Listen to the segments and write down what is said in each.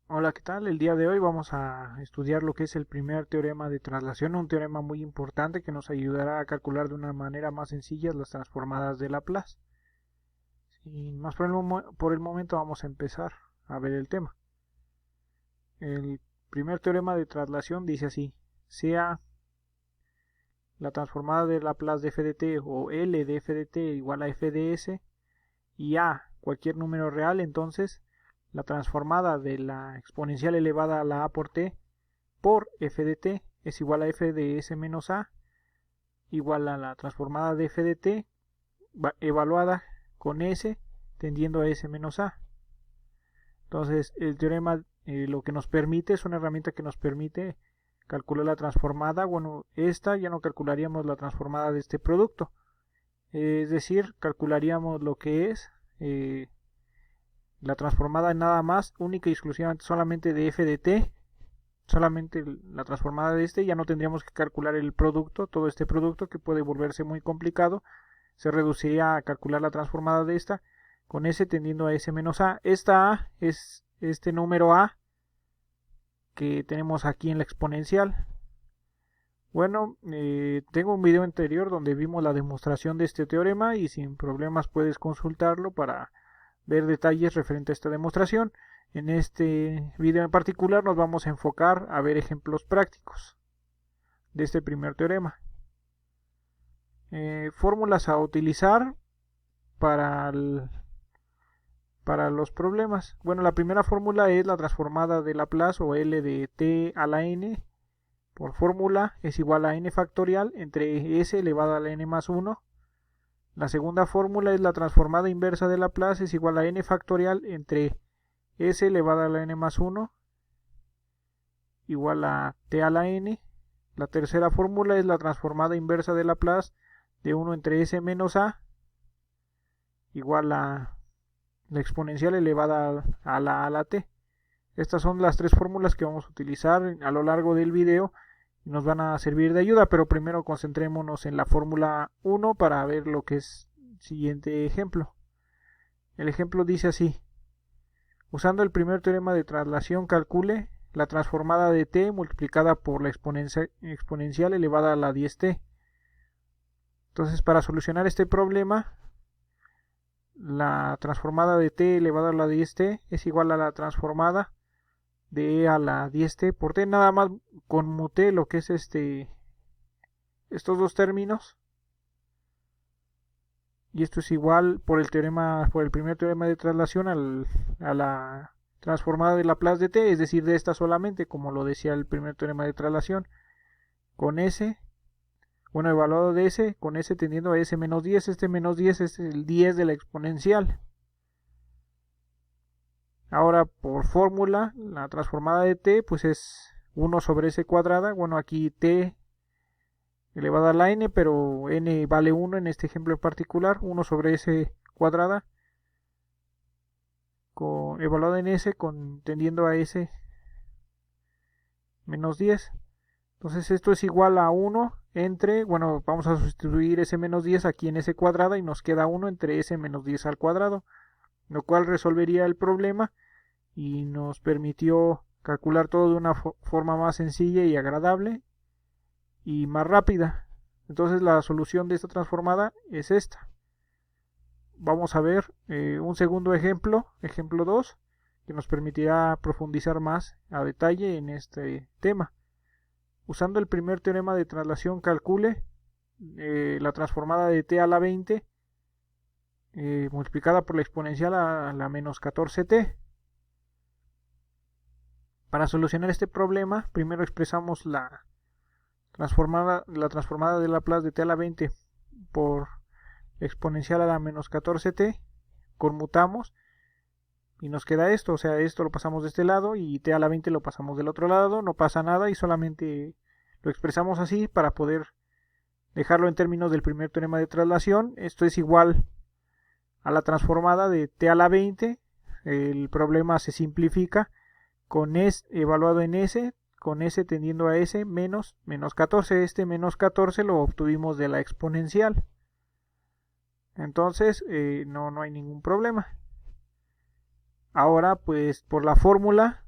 Hola, ¿qué tal? El día de hoy vamos a estudiar lo que es el primer teorema de traslación, un teorema muy importante que nos ayudará a calcular de una manera más sencilla las transformadas de Laplace. Sin más por el momento vamos a empezar a ver el tema. El primer teorema de traslación dice así: sea la transformada de Laplace de f de t o L de f de t igual a f de s y a cualquier número real, entonces la transformada de la exponencial elevada a la a por t por f de t es igual a f de s menos a igual a la transformada de f de t evaluada con s tendiendo a s menos a. Entonces el teorema lo que nos permite es una herramienta que nos permite calcular la transformada. Bueno, esta ya no calcularíamos la transformada de este producto, es decir, calcularíamos lo que es la transformada nada más única y exclusivamente solamente de f de t, solamente la transformada de este. Ya no tendríamos que calcular el producto, todo este producto que puede volverse muy complicado. Se reduciría a calcular la transformada de esta con s tendiendo a s menos a. Esta a es este número a que tenemos aquí en la exponencial. Bueno, tengo un video anterior donde vimos la demostración de este teorema y sin problemas puedes consultarlo para ver detalles referente a esta demostración. En este video en particular nos vamos a enfocar a ver ejemplos prácticos de este primer teorema. Fórmulas a utilizar para, para los problemas. Bueno, la primera fórmula es la transformada de Laplace o L de t a la n por fórmula es igual a n factorial entre s elevado a la n más 1. La segunda fórmula es la transformada inversa de Laplace es igual a n factorial entre s elevado a la n más 1 igual a t a la n. La tercera fórmula es la transformada inversa de Laplace de 1 entre s menos a igual a la exponencial elevada a la t. Estas son las tres fórmulas que vamos a utilizar a lo largo del video y nos van a servir de ayuda, pero primero concentrémonos en la fórmula 1 para ver lo que es el siguiente ejemplo. El ejemplo dice así: usando el primer teorema de traslación, calcule la transformada de t multiplicada por la exponencial elevada a la 10t. Entonces, para solucionar este problema, la transformada de t elevada a la 10t es igual a la transformada de e a la 10t por t. Nada más conmuté lo que es estos dos términos, y esto es igual por el primer teorema de traslación a la transformada de Laplace de t, es decir, de esta solamente, como lo decía el primer teorema de traslación, con s, bueno, evaluado de s, con s tendiendo a s menos 10. Este menos 10 es el 10 de la exponencial. Ahora, por fórmula, la transformada de t pues es 1 sobre s cuadrada. Bueno, aquí t elevada a la n, pero n vale 1 en este ejemplo en particular. 1 sobre s cuadrada evaluada en s tendiendo a s menos 10. Entonces esto es igual a 1 entre, bueno, vamos a sustituir s menos 10 aquí en s cuadrada y nos queda 1 entre s menos 10 al cuadrado, lo cual resolvería el problema y nos permitió calcular todo de una forma más sencilla y agradable y más rápida. Entonces la solución de esta transformada es esta. Vamos a ver un segundo ejemplo, ejemplo 2, que nos permitirá profundizar más a detalle en este tema. Usando el primer teorema de traslación, calcule la transformada de t a la 20 multiplicada por la exponencial a la menos 14t. Para solucionar este problema, primero expresamos la transformada de Laplace de t a la 20 por exponencial a la menos 14t, conmutamos y nos queda esto, o sea, esto lo pasamos de este lado y t a la 20 lo pasamos del otro lado, no pasa nada y solamente lo expresamos así para poder dejarlo en términos del primer teorema de traslación. Esto es igual a la transformada de t a la 20, el problema se simplifica con s evaluado en s, con s tendiendo a s menos 14. Este menos 14 lo obtuvimos de la exponencial. Entonces no hay ningún problema. Ahora pues por la fórmula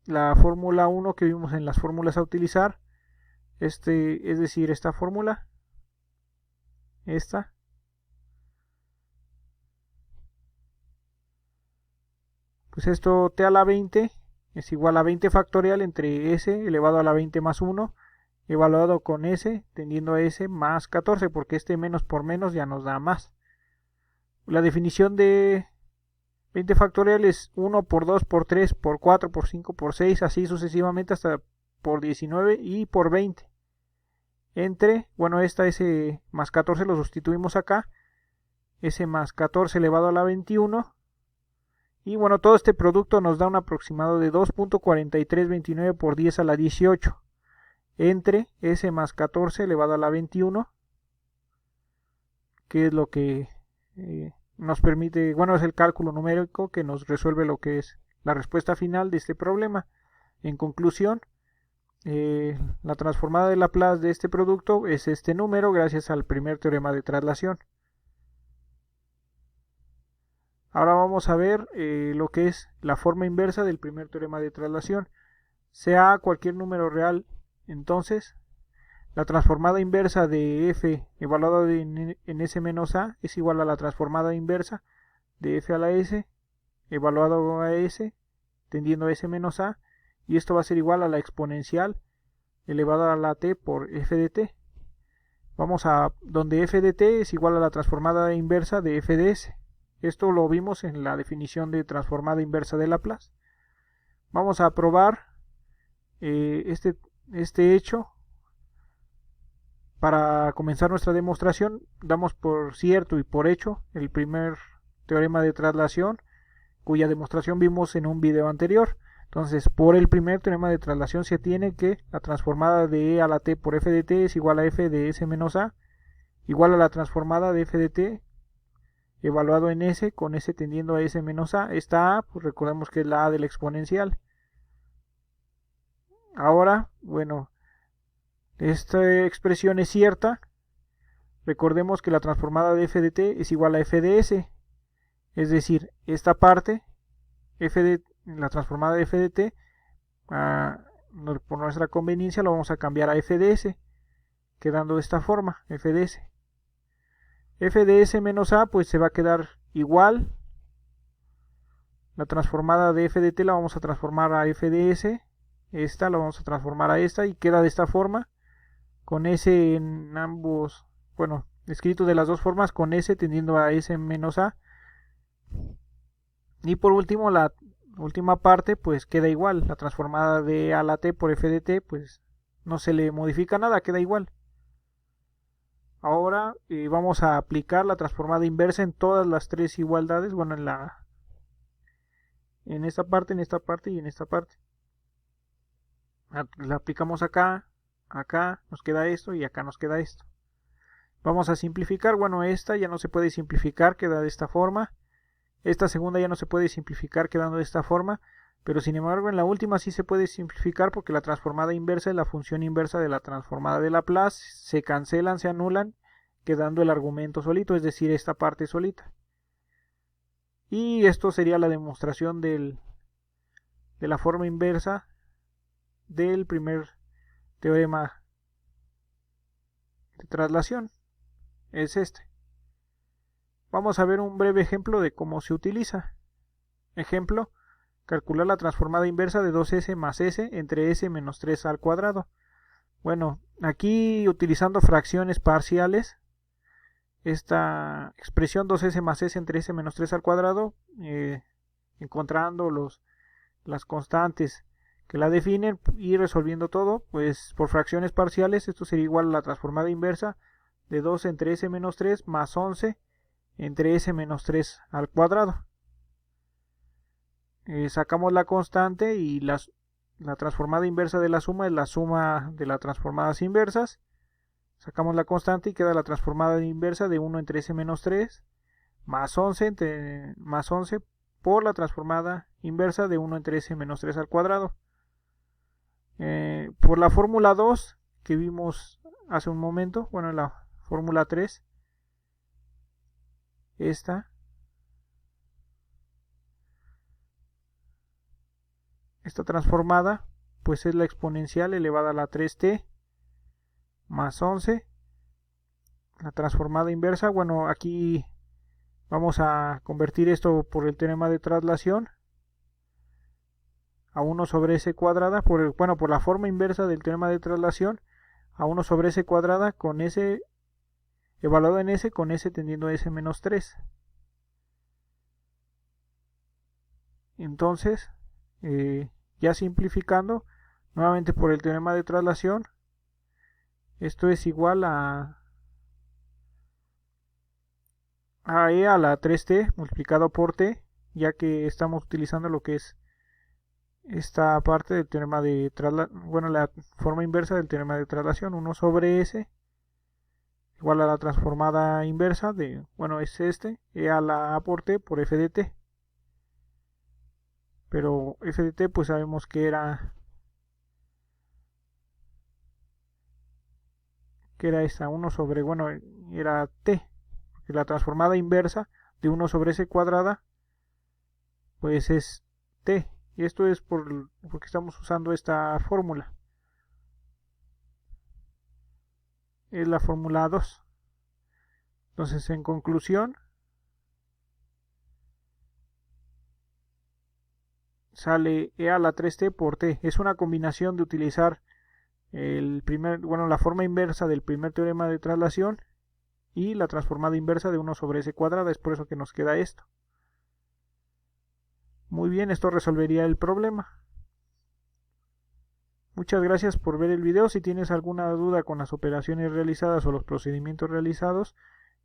la fórmula 1 que vimos en las fórmulas a utilizar. Es decir, esta fórmula, esta, pues esto t a la 20 es igual a 20 factorial entre s elevado a la 20 más 1, evaluado con s tendiendo a s más 14, porque este menos por menos ya nos da más. La definición de 20 factorial es 1 por 2 por 3 por 4 por 5 por 6, así sucesivamente hasta por 19 y por 20. Entre, bueno, esta s más 14 lo sustituimos acá, s más 14 elevado a la 21, y bueno, todo este producto nos da un aproximado de 2.4329 por 10 a la 18, entre s más 14 elevado a la 21, que es lo que nos permite, bueno, es el cálculo numérico que nos resuelve lo que es la respuesta final de este problema. En conclusión, la transformada de Laplace de este producto es este número gracias al primer teorema de traslación. Ahora vamos a ver lo que es la forma inversa del primer teorema de traslación. Sea cualquier número real, entonces la transformada inversa de f evaluada en s menos a es igual a la transformada inversa de f a la s evaluado a s tendiendo a s menos a, y esto va a ser igual a la exponencial elevada a la t por f de t. Vamos a donde f de t es igual a la transformada inversa de f de s. Esto lo vimos en la definición de transformada inversa de Laplace. Vamos a probar este hecho. Para comenzar nuestra demostración, damos por cierto y por hecho el primer teorema de traslación, cuya demostración vimos en un video anterior. Entonces, por el primer teorema de traslación se tiene que la transformada de e a la t por f de t es igual a f de s menos a, igual a la transformada de f de t evaluado en s, con s tendiendo a s menos a. Esta a, pues recordemos que es la a de la exponencial. Ahora, bueno, esta expresión es cierta. Recordemos que la transformada de f de t es igual a f de s, es decir, esta parte, la transformada de f de t, por nuestra conveniencia lo vamos a cambiar a f de s, quedando de esta forma, f de s. F de s menos a pues se va a quedar igual. La transformada de f de t la vamos a transformar a f de s, esta la vamos a transformar a esta y queda de esta forma, con s en ambos, bueno, escrito de las dos formas, con s tendiendo a s menos a. Y por último, la última parte pues queda igual, la transformada de a la t por f de t pues no se le modifica nada, queda igual. Ahora vamos a aplicar la transformada inversa en todas las tres igualdades, bueno, en esta parte y en esta parte. La aplicamos acá, acá nos queda esto y acá nos queda esto. Vamos a simplificar, bueno, esta ya no se puede simplificar, queda de esta forma. Esta segunda ya no se puede simplificar quedando de esta forma, pero sin embargo en la última sí se puede simplificar porque la transformada inversa y la función inversa de la transformada de Laplace se cancelan, se anulan, quedando el argumento solito, es decir, esta parte solita. Y esto sería la demostración de la forma inversa del primer teorema de traslación. Es este. Vamos a ver un breve ejemplo de cómo se utiliza. Ejemplo, calcular la transformada inversa de 2s más s entre s menos 3 al cuadrado. Bueno, aquí utilizando fracciones parciales, esta expresión 2s más s entre s menos 3 al cuadrado, encontrando las constantes que la definen y resolviendo todo, pues por fracciones parciales, esto sería igual a la transformada inversa de 2 entre s menos 3 más 11 entre s menos 3 al cuadrado. Sacamos la constante y la transformada inversa de la suma es la suma de las transformadas inversas. Sacamos la constante y queda la transformada inversa de 1 entre s menos 3 más 11, más 11 por la transformada inversa de 1 entre s menos 3 al cuadrado. Por la fórmula 2 que vimos hace un momento, bueno, la fórmula 3, esta esta transformada pues es la exponencial elevada a la 3t más 11. La transformada inversa, bueno, aquí vamos a convertir esto por el teorema de traslación a 1 sobre s cuadrada, por la forma inversa del teorema de traslación, a 1 sobre s cuadrada con s evaluado en s con s tendiendo a s menos 3. Entonces, ya simplificando, nuevamente por el teorema de traslación, esto es igual a e a la 3t multiplicado por t, ya que estamos utilizando lo que es esta parte del teorema de traslación, la forma inversa del teorema de traslación, 1 sobre s igual a la transformada inversa de, es e a la a por t por f de t. Pero f de t pues sabemos que era esta 1 sobre, era t, porque la transformada inversa de 1 sobre s cuadrada pues es t, y esto es porque estamos usando esta fórmula, es la fórmula 2. Entonces, en conclusión, sale e a la 3t por t. Es una combinación de utilizar la forma inversa del primer teorema de traslación y la transformada inversa de 1 sobre s cuadrada. Es por eso que nos queda esto. Muy bien, esto resolvería el problema. Muchas gracias por ver el video. Si tienes alguna duda con las operaciones realizadas o los procedimientos realizados,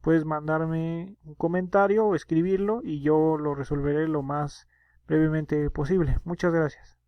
puedes mandarme un comentario o escribirlo y yo lo resolveré lo más brevemente posible. Muchas gracias.